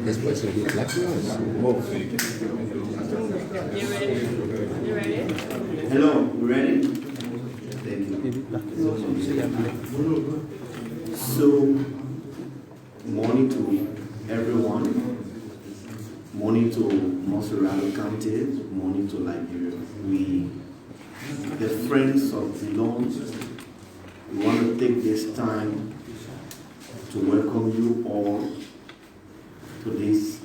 Después el You ready? Hello, we ready? Thank you. So, morning to everyone. Morning to Monserrado County. Morning to Liberia. We, the friends of Dillon, we want to take this time to welcome you all to this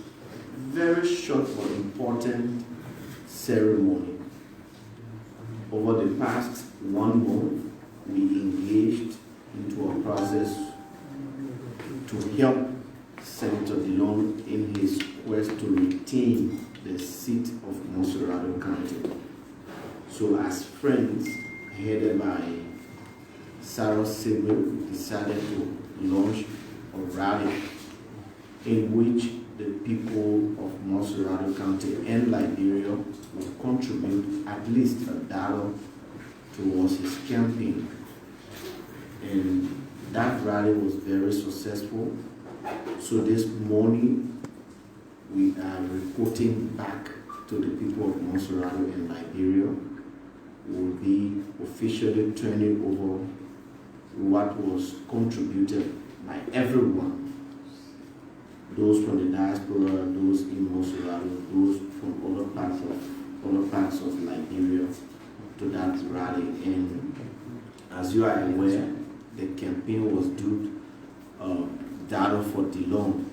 very short but important ceremony. Over the past 1 month, we engaged into a process to help Senator Dillon in his quest to retain the seat of Monserrado County. So as friends, headed by Sarah Silver, we decided to launch a rally in which the people of Monserrado County and Liberia will contribute at least $1 towards his campaign. And that rally was very successful. So this morning, we are reporting back to the people of Monserrado and Liberia. We will be officially turning over what was contributed by everyone. Those from the diaspora, those in Monserrado, those from other parts of Liberia to that rally. And as you are aware, the campaign was dubbed Data for Dillon.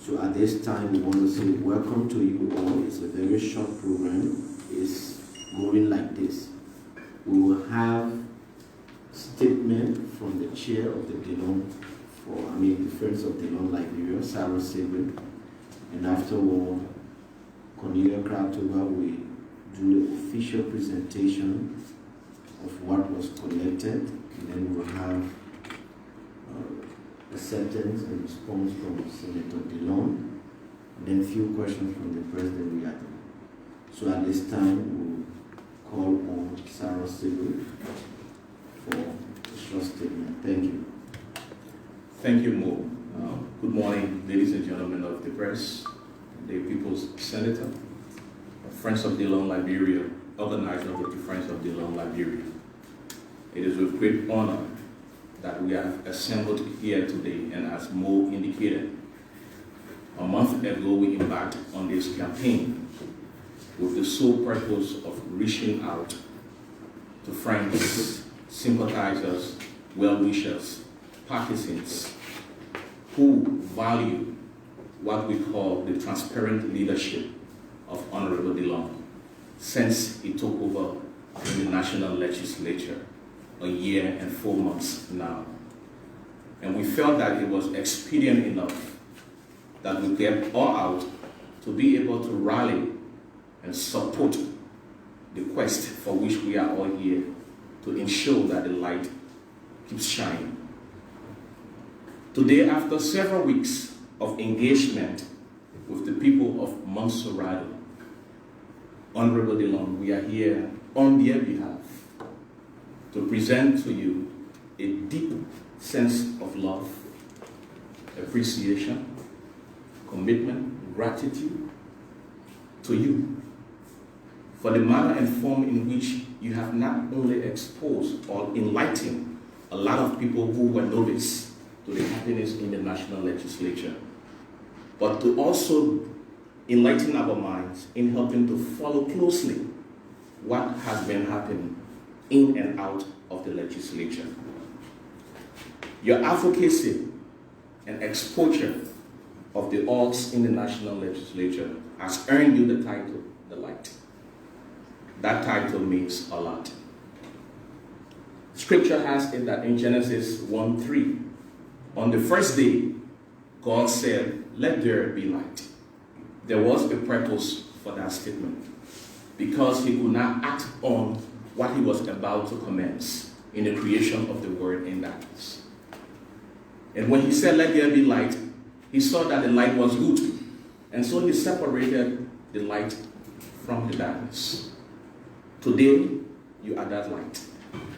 So at this time, we want to say welcome to you all. It's a very short program. It's going like this. We will have statement from the chair of the Dillon, the Friends of Dillon Liberia, Sarah Silver, and afterward, Cornelia Kratover will do the official presentation of what was collected, and then we'll have acceptance and response from Senator Dillon, and then a few questions from the President Reagan. So at this time, we'll call on Sarah Silver for a short statement. Thank you. Thank you, Mo. Good morning, ladies and gentlemen of the press, the People's Senator, Friends of Dillon Liberia, organizer of the Friends of Dillon Liberia. It is with great honor that we have assembled here today, and as Mo indicated, a month ago we embarked on this campaign with the sole purpose of reaching out to friends, sympathizers, well-wishers, partisans who value what we call the transparent leadership of Honorable Dillon since he took over in the National Legislature a year and 4 months now. And we felt that it was expedient enough that we get all out to be able to rally and support the quest for which we are all here to ensure that the light keeps shining. Today, after several weeks of engagement with the people of Monserrado, Honorable Dillon, we are here on their behalf to present to you a deep sense of love, appreciation, commitment, gratitude to you for the manner and form in which you have not only exposed or enlightened a lot of people who were novice to the happenings in the National Legislature, but to also enlighten our minds in helping to follow closely what has been happening in and out of the legislature. Your advocacy and exposure of the orgs in the National Legislature has earned you the title, The Light. That title means a lot. Scripture has it that in Genesis 1:3, on the first day, God said, "Let there be light." There was a purpose for that statement, because he could not act on what he was about to commence in the creation of the Word in darkness. And when he said, let there be light, he saw that the light was good. And so he separated the light from the darkness. Today, you are that light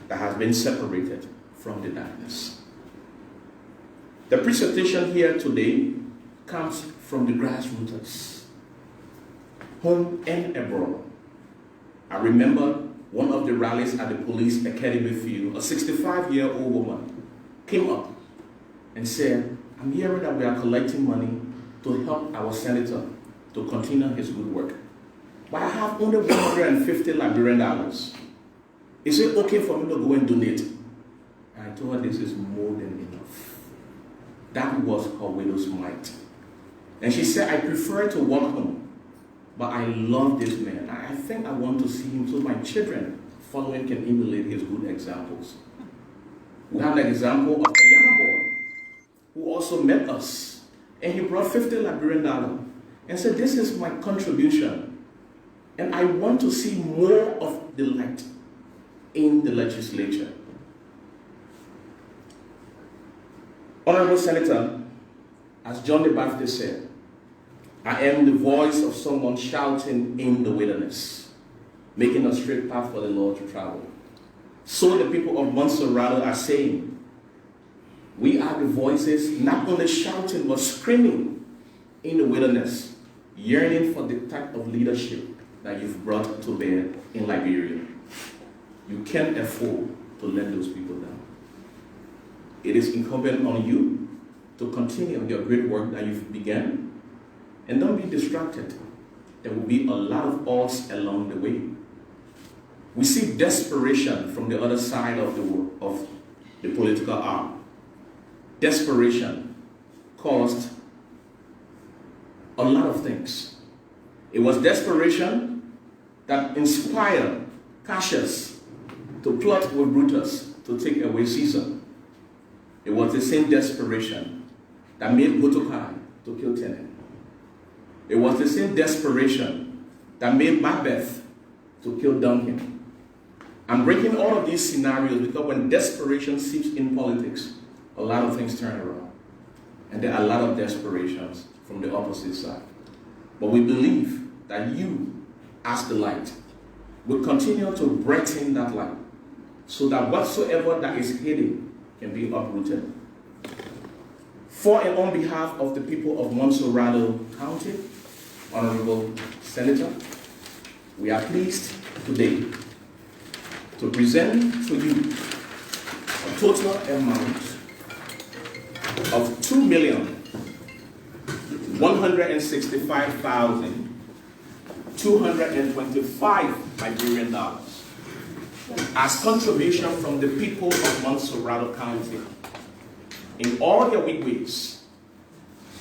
that has been separated from the darkness. The presentation here today comes from the grassroots, home and abroad. I remember one of the rallies at the police academy field, a 65-year-old woman came up and said, I'm hearing that we are collecting money to help our senator to continue his good work. But I have only $150 Liberian dollars. Is it okay for me to go and donate? And I told her this is more than enough. That was her widow's mite. And she said, I prefer to walk home, but I love this man. I think I want to see him so my children following can emulate his good examples. We have an example of a young boy who also met us, and he brought $50 Liberian dollars and said, this is my contribution, and I want to see more of the light in the legislature. Honorable Senator, as John the Baptist said, I am the voice of someone shouting in the wilderness, making a straight path for the Lord to travel. So the people of Montserrat are saying, we are the voices not only shouting but screaming in the wilderness, yearning for the type of leadership that you've brought to bear in Liberia. You can't afford to let those people down. It is incumbent on you to continue your great work that you've begun, and don't be distracted. There will be a lot of odds along the way. We see desperation from the other side of the political arm. Desperation caused a lot of things. It was desperation that inspired Cassius to plot with Brutus to take away Caesar. It was the same desperation that made Motokai to kill Tenet. It was the same desperation that made Macbeth to kill Duncan. I'm breaking all of these scenarios because when desperation seeps in politics, a lot of things turn around. And there are a lot of desperations from the opposite side. But we believe that you, as the light, will continue to brighten that light so that whatsoever that is hidden can be uprooted. For and on behalf of the people of Montserrat County, Honorable Senator, we are pleased today to present to you a total amount of $2,165,225 Liberian dollars as contribution from the people of Montserrat County in all their ways.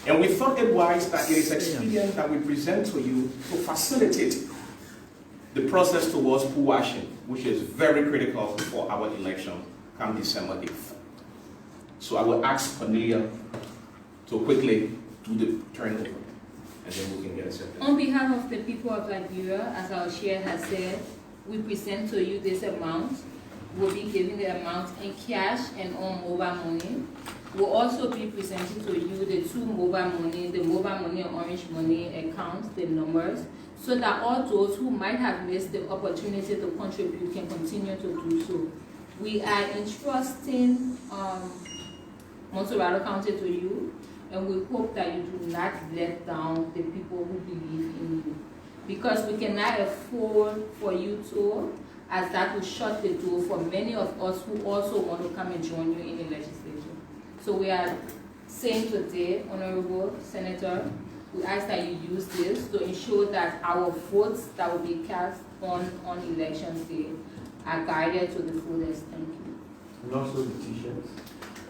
And we thought it wise that it is expedient that we present to you to facilitate the process towards pool washing, which is very critical for our election come December 8th. So I will ask Cornelia to quickly do the turnover, and then we can get accepted. On behalf of the people of Liberia, as our chair has said, we present to you this amount. We'll be giving the amount in cash and on mobile money. We'll also be presenting to you the two mobile money, the mobile money and orange money accounts, the numbers, so that all those who might have missed the opportunity to contribute can continue to do so. We are entrusting Montserrat County to you, and we hope that you do not let down the people who believe in you. Because we cannot afford for you to, as that will shut the door for many of us who also want to come and join you in the legislature. So we are saying today, Honorable Senator, we ask that you use this to ensure that our votes that will be cast on election day are guided to the fullest. Thank you. And also the t-shirts.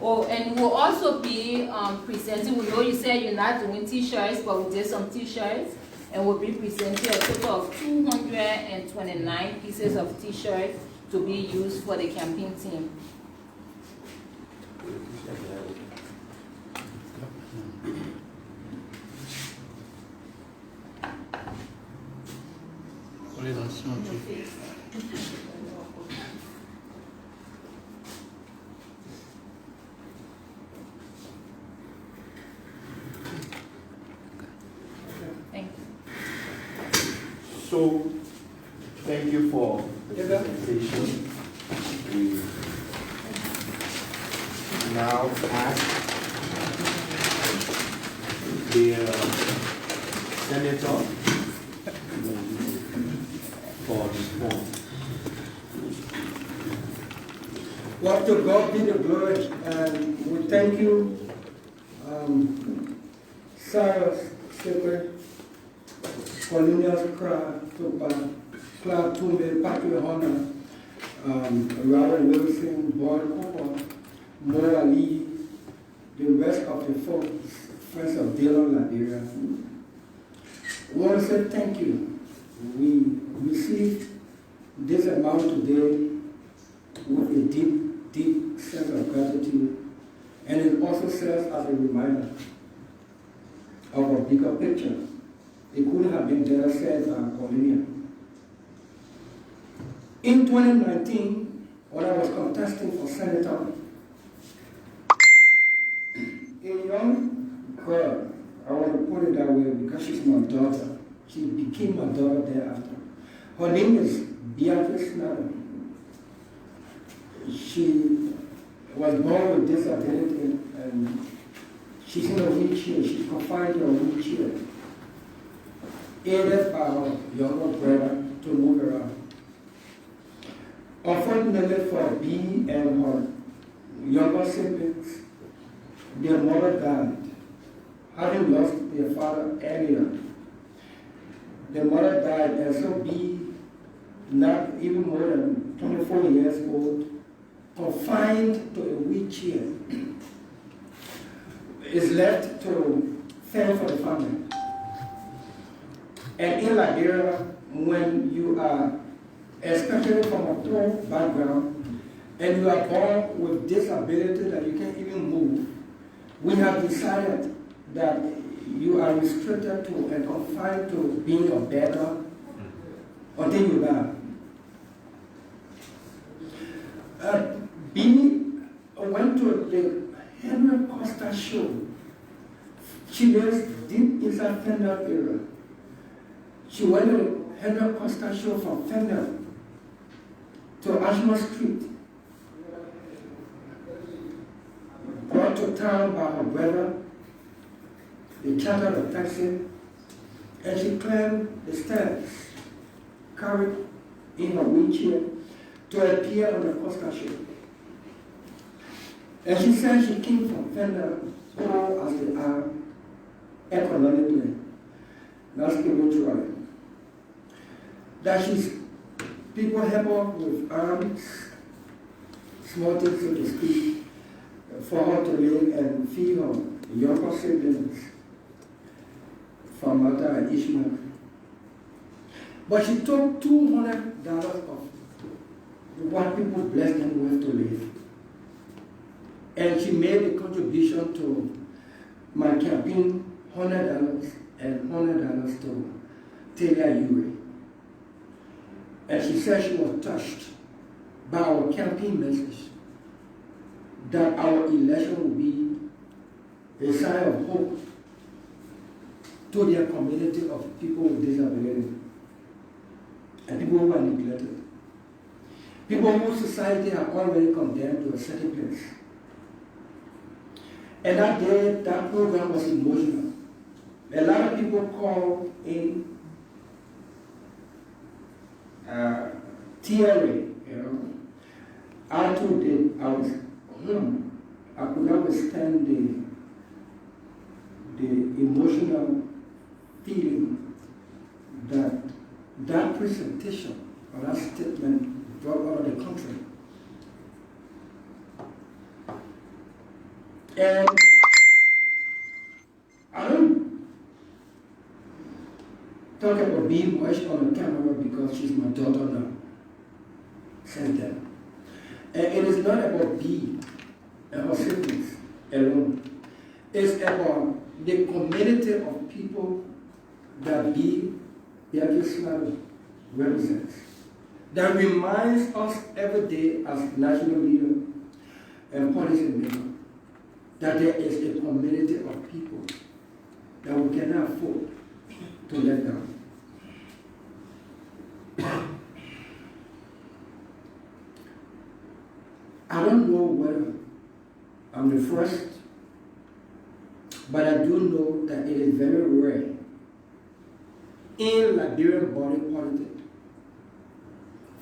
Oh, and we'll also be presenting, we know you said you're not doing t-shirts, but we did some t-shirts, and we'll be presenting a total of 229 pieces of t-shirts to be used for the campaign team. Sorry, So, thank you for the presentation. We now ask the senator for response. Well, to God be the glory, and we thank you, Cyrus Secret, Cornelius Clark Tumbe, Patrick Honor, Robert Wilson, Boyd Cooper, Moa Lee, the rest of the folks, friends of Dillon, Liberia. We want to say thank you. We received this amount today with a deep, deep sense of gratitude, and it also serves as a reminder of a bigger picture. It could have been better said by Cornelia. In 2019, when I was contesting for senator, a young girl, I want to put it that way because she's my daughter. She became my daughter thereafter. Her name is Beatrice Snyder. She was born with disability and she's in a wheelchair. She's confined to a wheelchair, aided by her younger brother to move around. Unfortunately for B and her younger siblings, their mother died, having lost their father earlier. Their mother died, and so B, not even more than 24 years old, confined to a wheelchair, is left to fend for the family. And in Liberia, when you are, especially from a poor background, and you are born with disability that you can't even move, we have decided that you are restricted to and confined to being a beggar until you die. B went to the Henry Costa show. She lives deep inside Fender area. She went to the Henry Costa show from Fender to Ashmore Street, brought to town by her brother. They chartered a taxi, and she climbed the stairs, carried in her wheelchair, to appear on the Costa show. And she said she came from Fender, poor as they are, economically, not spiritually. That people help her with arms, small things so to speak, for her to live and feed her younger siblings from Mata and Ishmael. But she took $200 of what people blessed them with to live. And she made a contribution to my campaign, $100 and $100 to Taylor Uri. And she said she was touched by our campaign message that our election will be a sign of hope to their community of people with disability and people who are neglected. People whose society are already condemned to a certain place. And that day, that program was emotional. A lot of people called in teary, I too did. I could not withstand the emotional feeling that presentation or that statement brought out of the country. And I don't talk about being much on the camera because she's my daughter now. Since then. And it is not about B and her siblings alone. It's about the community of people that B, Beatrice represents. That reminds us every day as national leader and policy maker that there is a community of people that we cannot afford to let down. the first, but I do know that it is very rare in Liberian body politics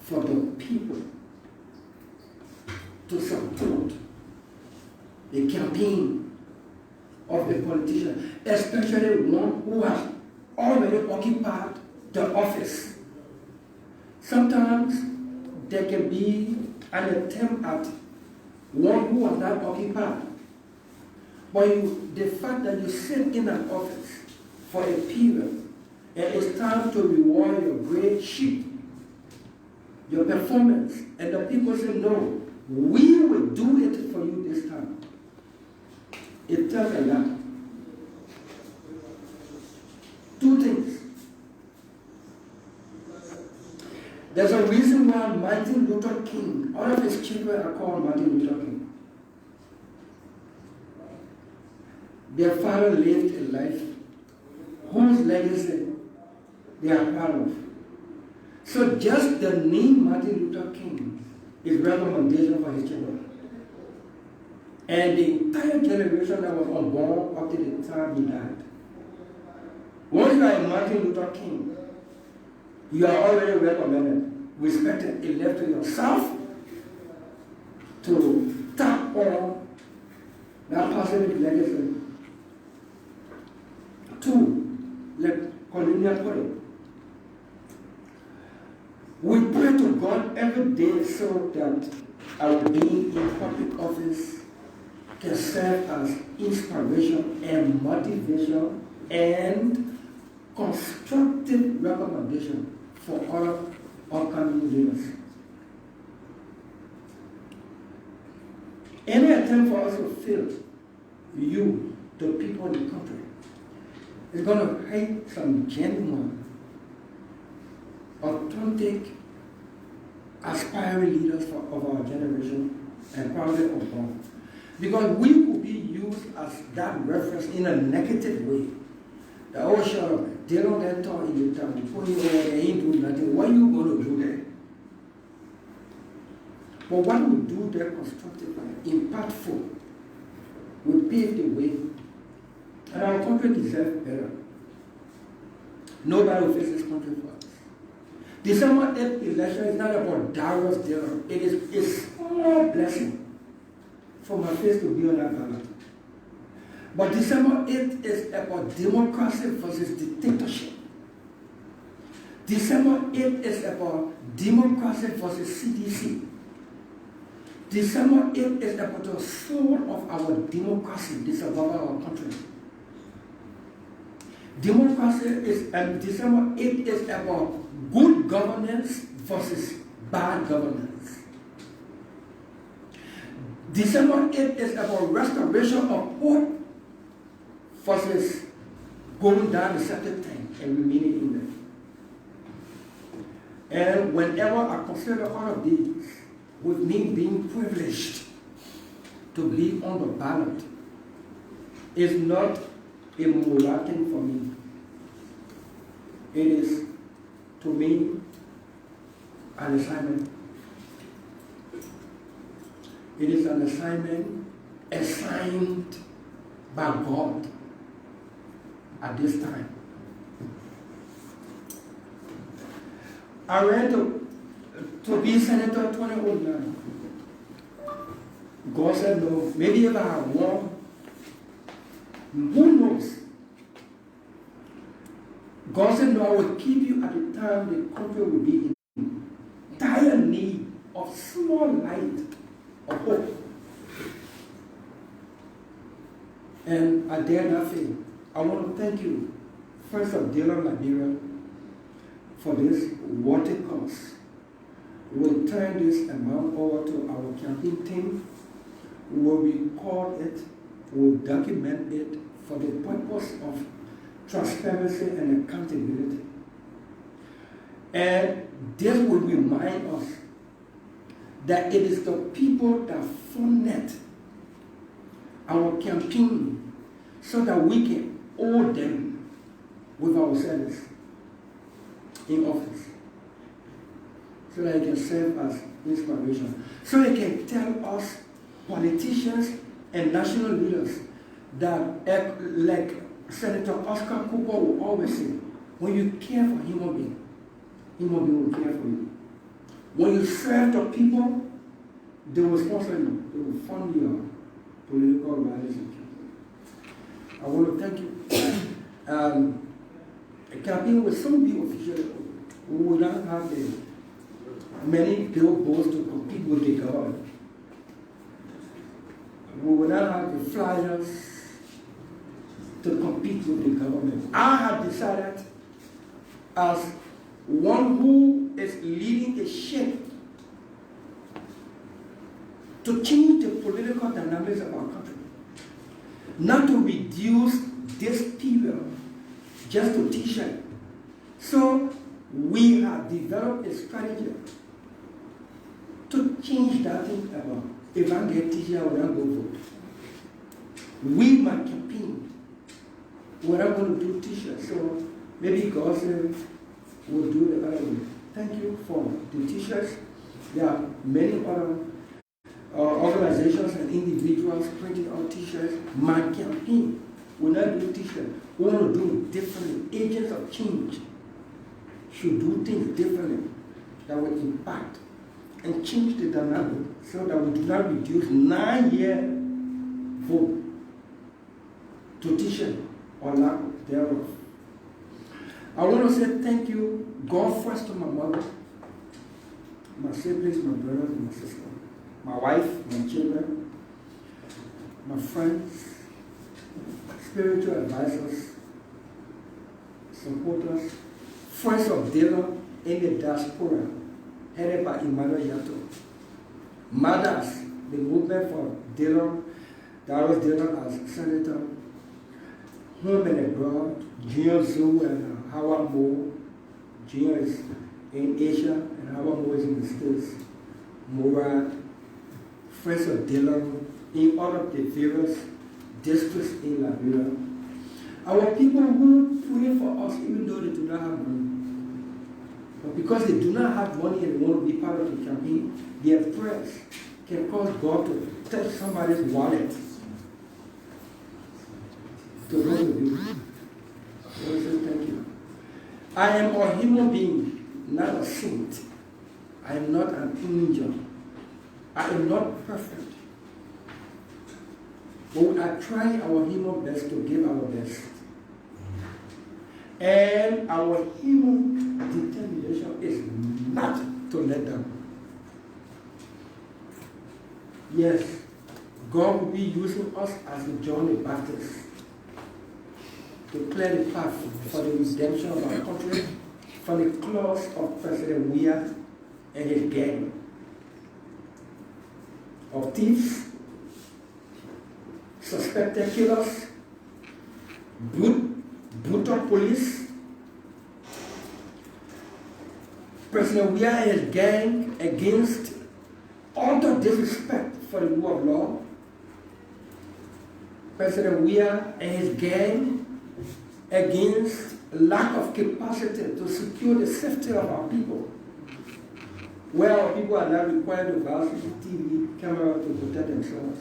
for the people to support the campaign of a politician, especially one who has already occupied the office. Sometimes there can be an attempt at one who has not occupied. But the fact that you sit in an office for a period and it's time to reward your great sheet, your performance, and the people say, no, we will do it for you this time. It tells a lot. Two things. There's a reason why Martin Luther King, all of his children are called Martin Luther King. Their father lived a life whose legacy they are proud of. So just the name Martin Luther King is recommendation for his children. And the entire generation that was unborn up to the time he died. Once you are a Martin Luther King, you are already recommended, respected, and left to yourself to tap on that positive legacy. Two, like Cornelia put it, we pray to God every day so that our being in public office can serve as inspiration and motivation and constructive recommendation for all upcoming leaders. Any attempt for us to fail you, the people in the country, is going to hate some genuine, authentic, aspiring leaders of our generation and probably of all. Because we will be used as that reference in a negative way. The oh sure, they don't get taught in the town, put you over there, ain't do nothing. What are you going to do there? But what we do there constructively, impactful, will pave the way. And our country deserves better. Nobody will face this country for us. December 8th election is not about Darius Dillon. It is a small blessing for my face to be on that ballot. But December 8th is about democracy versus dictatorship. December 8th is about democracy versus CDC. December 8th is about the soul of our democracy, the survival of our country. Democracy is, and December 8th is about good governance versus bad governance. December 8th is about restoration of hope versus going down the septic tank and remaining in there. And whenever I consider all of these, with me being privileged to be on the ballot, is not a moral thing for me. It is, to me, an assignment. It is an assignment assigned by God at this time. I ran to be senator 2009. God said no. Maybe if I had won, who knows? God said no, I will keep you at the time the country will be in dire need of small light of hope. And I dare not fail. I want to thank you, first of Dillon, Liberia, for this worthy cause. We'll turn this amount over to our campaign team. We'll record it, we'll document it for the purpose of transparency and accountability. And this will remind us that it is the people that funded our campaign so that we can owe them with our service in office, so that it can serve as inspiration, so they can tell us politicians and national leaders that, like Senator Oscar Cooper will always say, when you care for human being will care for you. When you serve the people, they will sponsor you, they will fund your political rallies. I want to thank you. A campaign with some big officials, we will not have many billboards to compete with the government. We will not have the flyers to compete with the government. I have decided, as one who is leading a ship, to change the political dynamics of our country, not to reduce this period just to t-shirt. So we have developed a strategy to change that thing about if I get t-shirt, I will not go vote. We might campaign. We're not going to do t-shirts, so maybe God will do the other way. Thank you for the t-shirts. There are many other organizations and individuals printing out t-shirts. My campaign will not do t-shirts. We want to do it differently. Agents of change should do things differently that will impact and change the dynamic so that we do not reduce 9-year vote to t-shirt or lack thereof. I want to say thank you, God first, to my mother, my siblings, my brothers, and my sister, my wife, my children, my friends, spiritual advisors, supporters, friends of Dillon in the diaspora, headed by Emmanuel Yato. Mothers, the movement for Dillon, Darius Dillon as senator, home and abroad, Junior Zoo and Howard Moore. Junior is in Asia and Howard Moore is in the States. Murad, friends of Dillon, in all of the various districts in Liberia. Our people who pray for us even though they do not have money. But because they do not have money and want to be part of the campaign, their prayers can cause God to touch somebody's wallet. To God with you. I want to say thank you. I am a human being, not a saint. I am not an angel. I am not perfect. But we are trying our human best to give our best. And our human determination is not to let down. Yes, God will be using us as the John the Baptist to clear the path for the redemption of our country from the claws of President Weah and his gang of thieves, suspected killers, brutal police. President Weah and his gang against utter disrespect for the rule of law. President Weah and his gang against lack of capacity to secure the safety of our people. Where our people are not required to buy CCTV camera to protect themselves.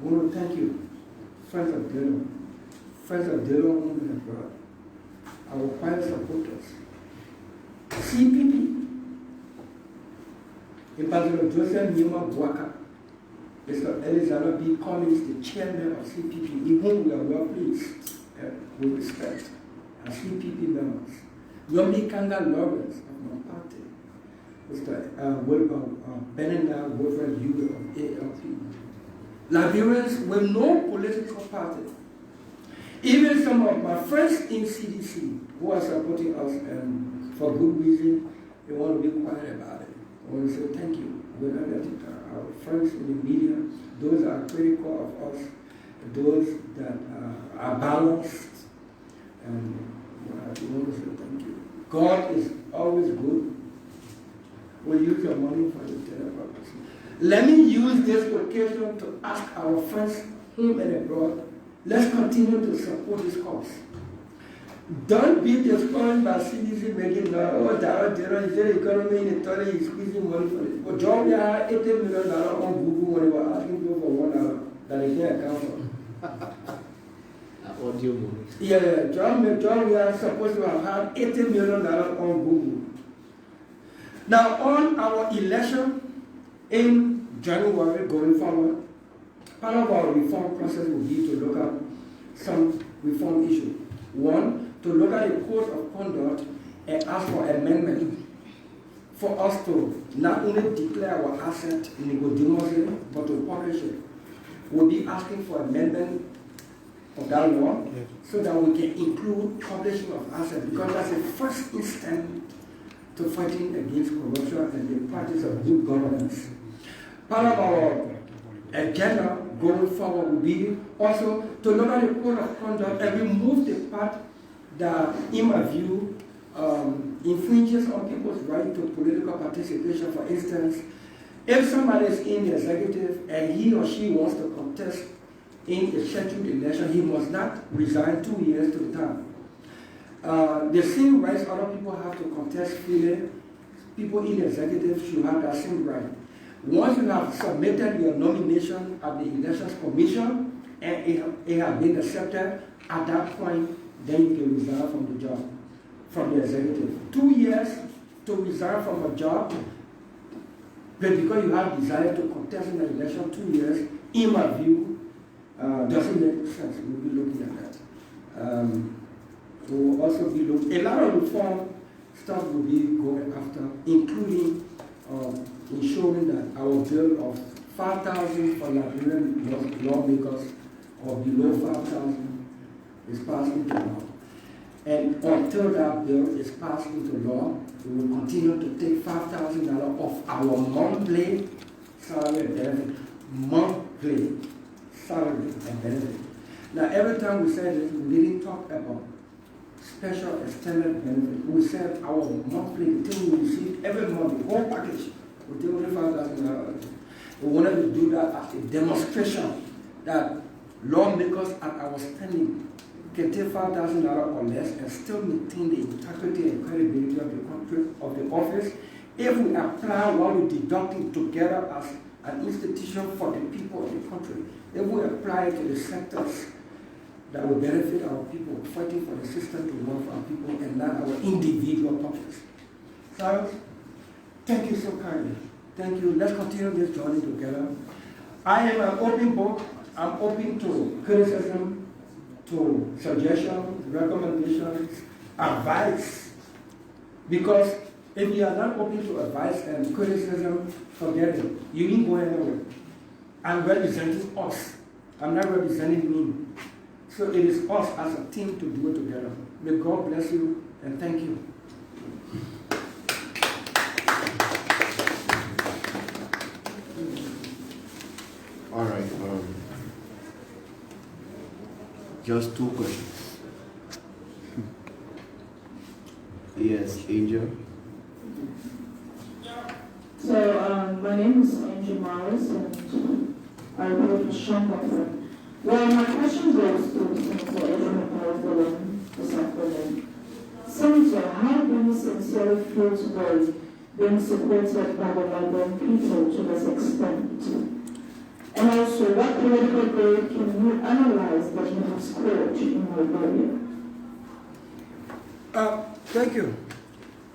I want to thank you, friends of Dillon, home and abroad, our quiet supporters, CPP, Ambassador Joseph Nima Bwaka, Mr. Elizabeth B. Collins, the chairman of CPP, in whom we are well pleased with respect, as CPP members. Yomi Kanga Lawrence of my party, Mr. Benenda Wilfred Hugo of ALP. Liberians with no political party. Even some of my friends in CDC who are supporting us and for good reason, they want to be quiet about it. I want to say thank you. We're not letting our friends in the media, those that are critical of us, those that are balanced, and we want to say thank you. God is always good. We'll use your money for the better purpose. Let me use this occasion to ask our friends home and abroad, let's continue to support this cause. Don't be discouraged by CDC making law. Oh, Dillon, is there economy in Italy? He's squeezing money for it. But John, we are $80 million on Google when we were asking people for $1 that they can't account for. Audio money. Yeah, John, we are supposed to have had $80 million on Google. Now, on our election in January going forward, part of our reform process will be to look at some reform issues. One, to look at the code of conduct and ask for amendment for us to not only declare our asset negotiably, but to publish it. We'll be asking for amendment of that law so that we can include publishing of assets, because that's the first instant to fighting against corruption and the practice of good governance. Part of our agenda going forward will be also to look at the code of conduct and remove the part that, in my view, infringes on people's right to political participation. For instance, if somebody is in the executive and he or she wants to contest in a scheduled election, he must not resign 2 years to the term. The same rights other people have to contest freely, people in the executive should have that same right. Once you have submitted your nomination at the Elections Commission and it has been accepted, at that point, then you can resign from the job, from the executive. 2 years to resign from a job, but because you have desire to contest in the election, 2 years, in my view, doesn't make sense. We'll be looking at that. We'll also be looking, a lot of reform stuff will be going after, including ensuring that our bill of 5,000 for Liberian lawmakers or below 5,000 is passed into law. And until that bill is passed into law, we will continue to take $5,000 off our monthly salary and benefit. Monthly salary and benefit. Now, every time we said this, we didn't talk about special extended benefit. We said our monthly thing we receive every month, the whole package, we take only $5,000. We wanted to do that as a demonstration that lawmakers at our standing can take $5,000 or less and still maintain the integrity and credibility of the country, of the office, if we apply what we deducting together as an institution for the people of the country. If we apply it to the sectors that will benefit our people, fighting for the system to work for our people and not our individual pockets. So, thank you so kindly. Thank you. Let's continue this journey together. I am an open book. I'm open to criticism, to suggestions, recommendations, advice. Because if you are not open to advice and criticism, forget it. You ain't going anywhere. I'm representing us. I'm not representing me. So it is us as a team to do it together. May God bless you and thank you. All right. Just 2 questions. Yes, Angel. So my name is Angel Morris and I work with Sean. Well, my question goes to Senator Edwin Dillon this afternoon. Senator, how do you sincerely feel today being supported by the Liberian people to this extent? And also, what political grade can you analyze that you have scored in Liberia? Thank you.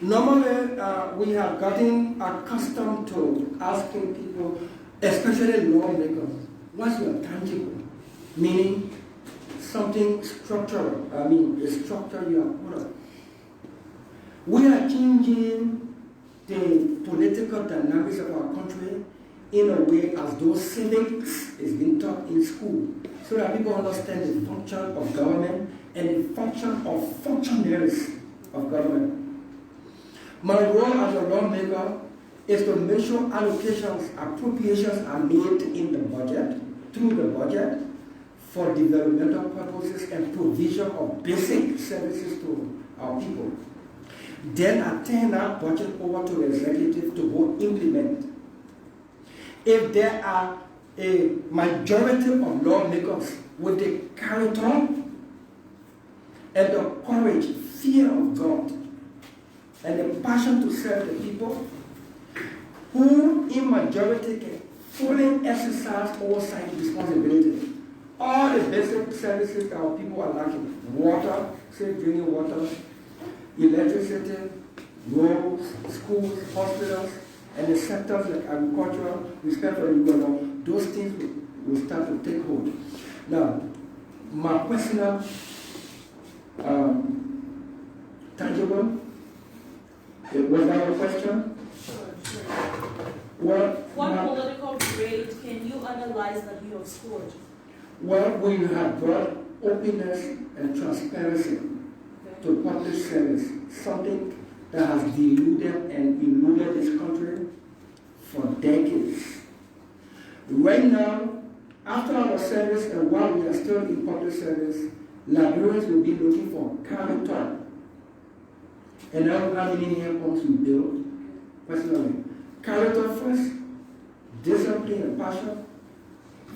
Normally, we have gotten accustomed to asking people, especially lawmakers, what's your tangible? Meaning something structural, a structure you have put up. We are changing the political dynamics of our country in a way as though civics is being taught in school, so that people understand the function of government and the function of functionaries of government. My role as a lawmaker is to make sure allocations, appropriations are made in the budget, through the budget, for developmental purposes and provision of basic services to our people. Then I turn that budget over to the executive to go implement. If there are a majority of lawmakers with the character and the courage, fear of God, and the passion to serve the people, who in majority can fully exercise oversight responsibility. All the basic services that our people are lacking: water, safe drinking water, electricity, roads, schools, hospitals, and the sectors like agriculture, respect for everyone, those things will start to take hold. Now, my personal tangible, was that your question? Well, What political grade can you analyze that you have scored? well, we have brought openness and transparency to public service, something that has deluded and eluded this country for decades. Right now, after our service and while we are still in public service, Liberians will be looking for character. And now how many here pumps we build? Personally, character first, discipline and passion,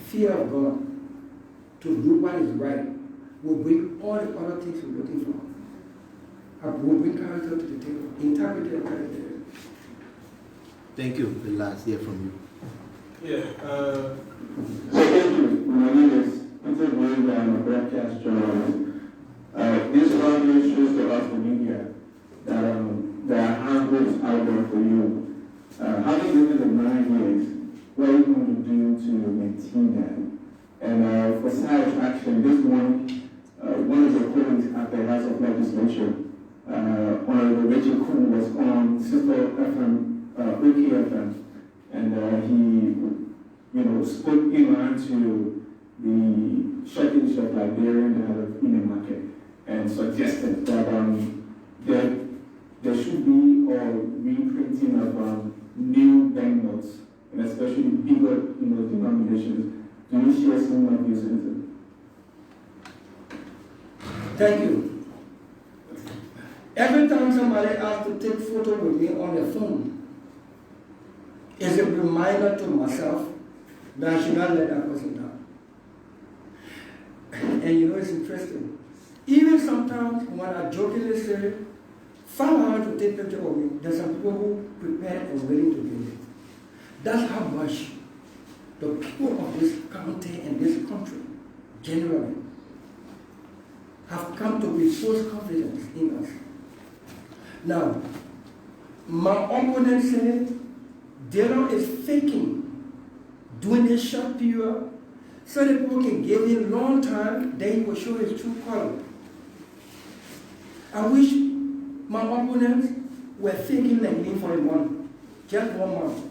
fear of God, to do what is right, will bring all the other things we're looking for. Will bring character to the table, integrity and character. Thank you. The last hear from you. Yeah. So thank you. My name is Peter Williams. I'm a broadcast journalist. This audio shows to us, the media, that there are handbooks out there for you. Having lived in 9 years, what are you going to do to maintain that? And for side action, this morning, one of your colleagues at the House of Legislature, Honorable Rachel Kuhn, was on Sister FM, OKFM, and he, spoke inland to the shopping shop Liberian that have in the market, and suggested that there should be a reprinting of new banknotes, and especially bigger, denominations. Do you share some of these sentiments? Thank you. Every time somebody asks to take photo with me on their phone, it's a reminder to myself that I should not let that person down. And it's interesting. Even sometimes when I jokingly say, 5 hours to take picture of me, there's some people who prepare and willing to do it. That's how much the people of this county and this country generally have come to repose confidence in us. Now, my opponent said Dillon is faking, doing this short period so that people can give him long time, then he will show his true color. I wish my opponents were faking like me for a month, just 1 month.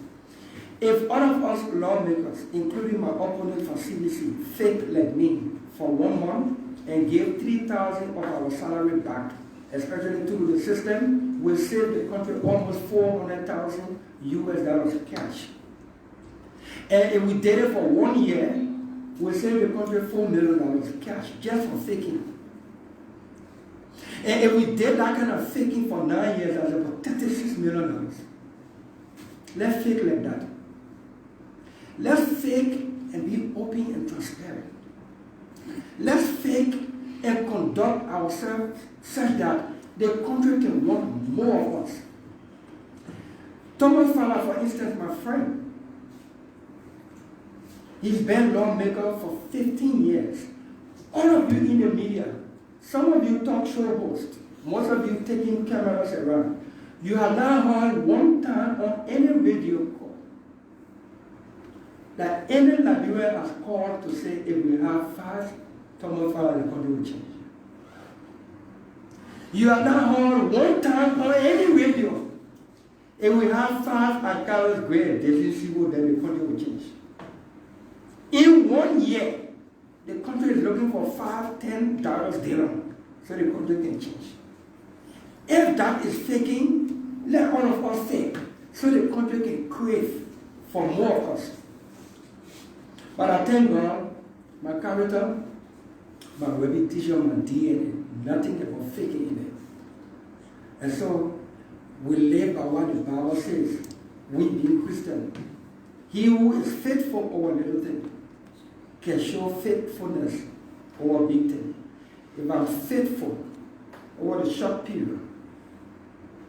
If all of us lawmakers, including my opponent from CBC, faked like me for 1 month and gave 3,000 of our salary back, especially through the system, will save the country almost $400,000 US cash. And if we did it for 1 year, we'll save the country $4 million cash just for faking. And if we did that kind of faking for 9 years, that's about $36 million. Let's fake like that. Let's fake and be open and transparent. Let's fake and conduct ourselves such that the country can want more of us. Thomas Fowler, for instance, my friend, he's been lawmaker for 15 years. All of you in the media, some of you talk show hosts, most of you taking cameras around. You have now heard one time on any radio call that any Liberian has called to say if we have 5 Thomas Fowler, the country will change. You have now heard one time on any radio, if we have 5 Carlos Gray, then the country will change. In 1 year, the country is looking for $5-10 Dillon so the country can change. If that is faking, let all of us fake so the country can crave for more of us. But I thank God, my character, my reputation, my DNA, nothing about faking in it. And so we live by what the Bible says. We being Christian. He who is faithful over little thing can show faithfulness over big thing. If I'm faithful over the short period,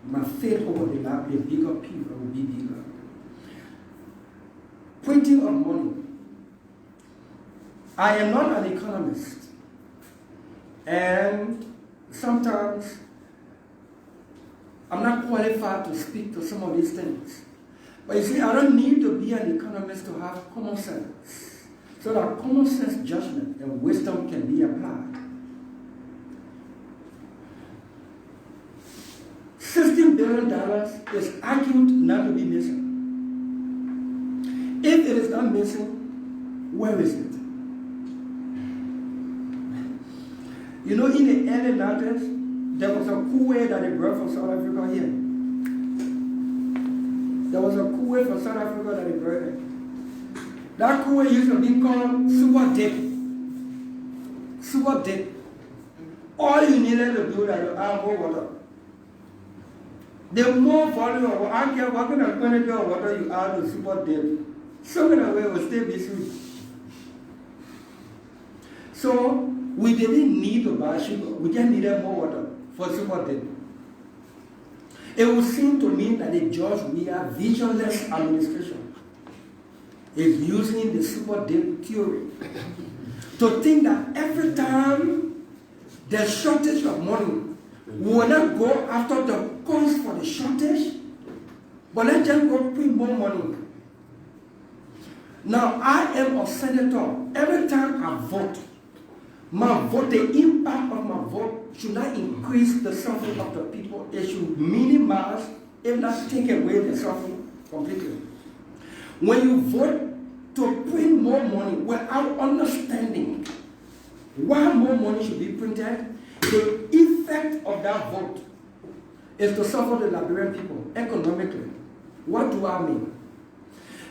my faith over the bigger period will be bigger. Printing of money. I am not an economist, and sometimes I'm not qualified to speak to some of these things. But you see, I don't need to be an economist to have common sense, so that common sense judgment and wisdom can be applied. $16 billion is argued not to be missing. If it is not missing, where is it? You know, in the early 90s, there was a coup that they brought from South Africa here. There was a coup from South Africa that they brought here. That coup used to be called super dip. Super dip. All you needed to do was to add more water. The more volume of water, I don't care what kind of quantity of water you add to super dip, some kind of way will still be sweet. So we didn't need to buy sugar, we just needed more water for super dip. It would seem to me that the George Weah visionless administration is using the super dip theory to think that every time there's shortage of money, we will not go after the cause for the shortage, but let's just go print more money. Now, I am a senator. Every time I vote, the impact of my vote should not increase the suffering of the people. It should minimize, if not take away the suffering completely. When you vote to print more money without understanding why more money should be printed, the effect of that vote is to suffer the Liberian people economically. What do I mean?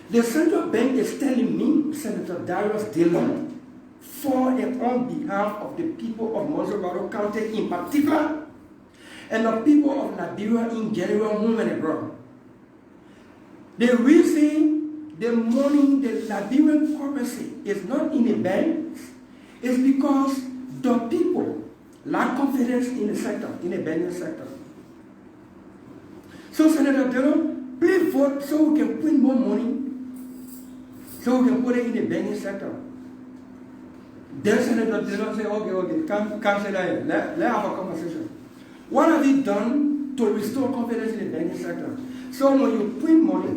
The central bank is telling me, Senator Darius Dillon, for and on behalf of the people of Monserrado County in particular, and the people of Liberia in general, home and abroad. The reason the money, the Liberian currency is not in the banks is because the people lack confidence in the sector, in the banking sector. So Senator Dillon, please vote so we can print more money, so we can put it in the banking sector. Then Senator Dillon said, okay, come sit down, let's have a conversation. What have you done to restore confidence in the banking sector? So when you print money,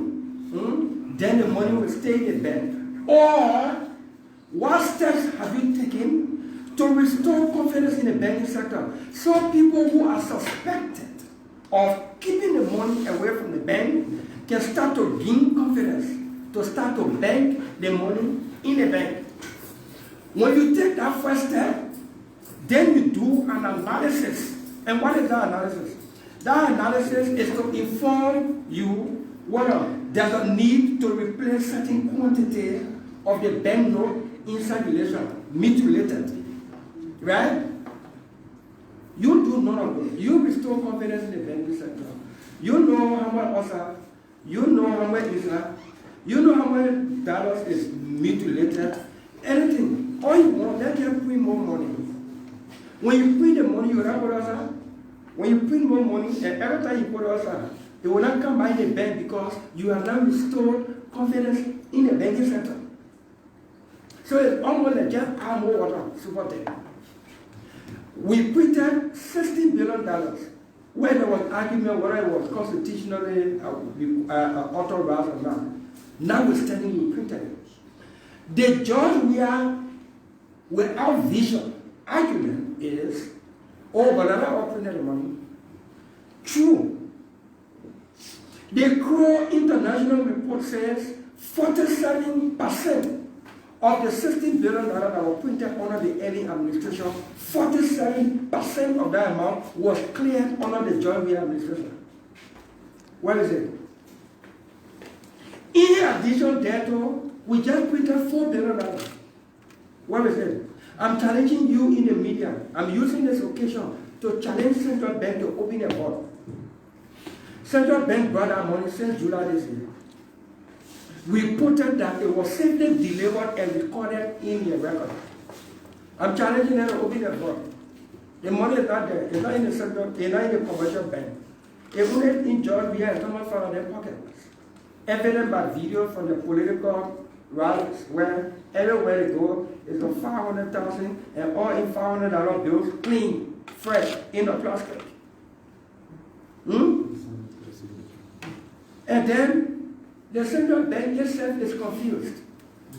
then the money will stay in the bank. Or what steps have you taken to restore confidence in the banking sector, so people who are suspected of keeping the money away from the bank can start to gain confidence, to start to bank the money in the bank? When you take that first step, then you do an analysis. And what is that analysis? That analysis is to inform you whether there's a need to replace certain quantity of the banknote in circulation, mutilated. Right? You do none of it. You restore confidence in the banking sector. You know how much OSA, you know how much ISA, you know how many dollars is mutilated, anything. All you want, let them print more money. When you print the money, you have OSA. When you print more money, and every time you put OSA, it will not come by the bank because you have now restored confidence in the banking sector. So it's almost like just add more water, super debt. We printed $16 billion, where there was argument whether it was constitutionally authorized or not. Notwithstanding, we printed it. The George Weah, without vision, argument is, but I not printed the money. True. The Crow International report says 47% of the $16 billion that were printed under the early administration, 47% of that amount was cleared under the George Weah administration. Where is it? In addition thereto, we just printed $4 billion. Where is it? I'm challenging you in the media. I'm using this occasion to challenge Central Bank to open a vault. Central Bank brought our money since July this year. Reported that it was safely delivered and recorded in the record. I'm challenging them to open the vault. The money is not there. It's not in the central, it's not in the commercial bank. Even in Georgia, it's not found in their pockets. Evident by video from the political rallies where everywhere they go is a 500,000 and all in $500 bills, clean, fresh, in the plastic. And then the central bank itself is confused.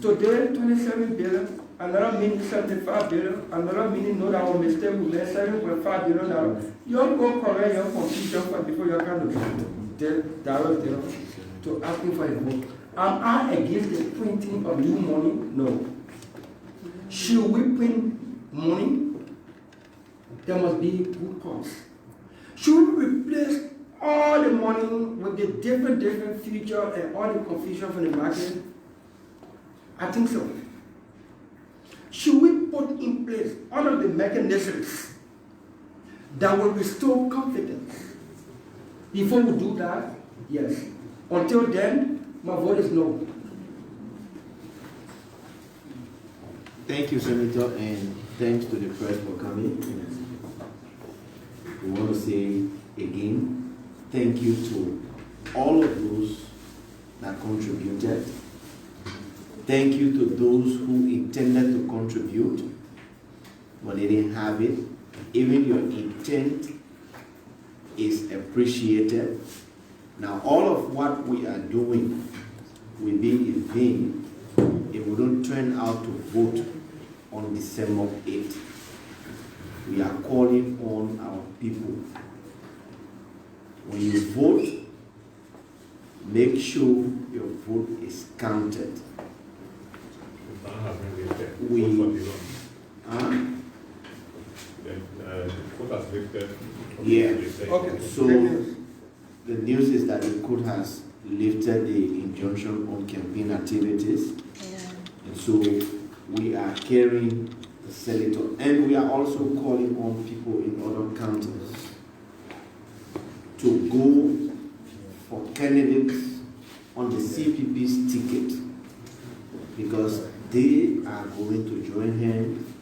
Today, 27 billion, another meaning 75 billion, another meaning no that was mistake we made $7.5 billion. You all go correct your confusion before you can do to asking for a vote. Am I against the printing of new money? No. Should we print money? There must be good cause. Should we replace all the money with the different feature and all the confusion from the market? I think so. Should we put in place all of the mechanisms that will restore confidence? Before we do that, yes. Until then, my vote is no. Thank you, Senator, and thanks to the press for coming. We want to say again, thank you to all of those that contributed. Thank you to those who intended to contribute, but they didn't have it. Even your intent is appreciated. Now, all of what we are doing will be in vain if we don't turn out to vote on December 8th. We are calling on our people. When you vote, make sure your vote is counted. Yeah. Okay. So the news is that the court has lifted the injunction on campaign activities. Yeah. And so we are carrying the senator, and we are also calling on people in other counties to go for candidates on the CPP's ticket, because they are going to join hands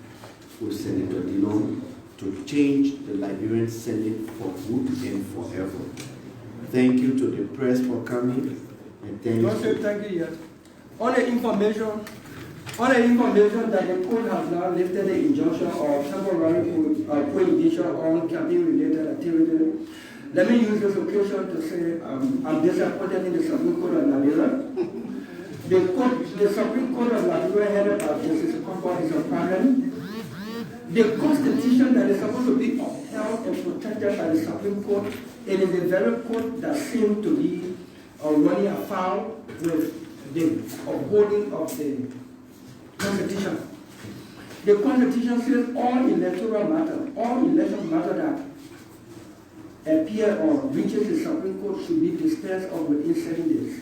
with Senator Dillon to change the Liberian Senate for good and forever. Thank you to the press for coming, and thank Don't say thank you yet. On the information that the court has now lifted the injunction of temporary prohibition on campaign-related activity, let me use this occasion to say I'm disappointed in the Supreme Court of Liberia. The Supreme Court of Liberia, headed by Justice Comfort, is apparent. The Constitution that is supposed to be upheld and protected by the Supreme Court, it is the very court that seems to be running afoul with the upholding of the Constitution. The Constitution says all electoral matter, all election matter that appear or reaches the Supreme Court should be dispensed of within 7 days.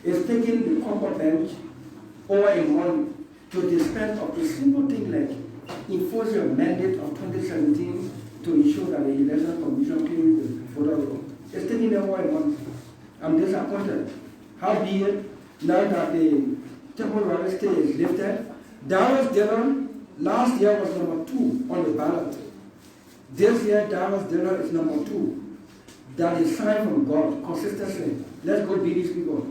It's taking the Concord bench over a month to dispense of a simple thing like enforce your mandate of 2017 to ensure that the Election Commission clears the photo roll. It's taking them over a month. I'm disappointed. Howbeit, now that the temporary stay is lifted, Dillon last year was number 2 on the ballot. This year, Dillon is number 2. That is sign from God, consistency. Let's go beat these people.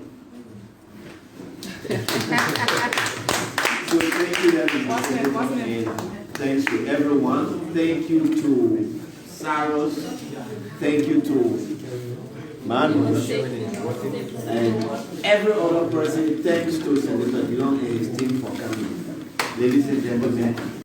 So thank you, everyone. And thanks to everyone. Thank you to Saros. Thank you to Manuel and every other person. Thanks to Senator Dillon and his team for coming. Ladies and gentlemen,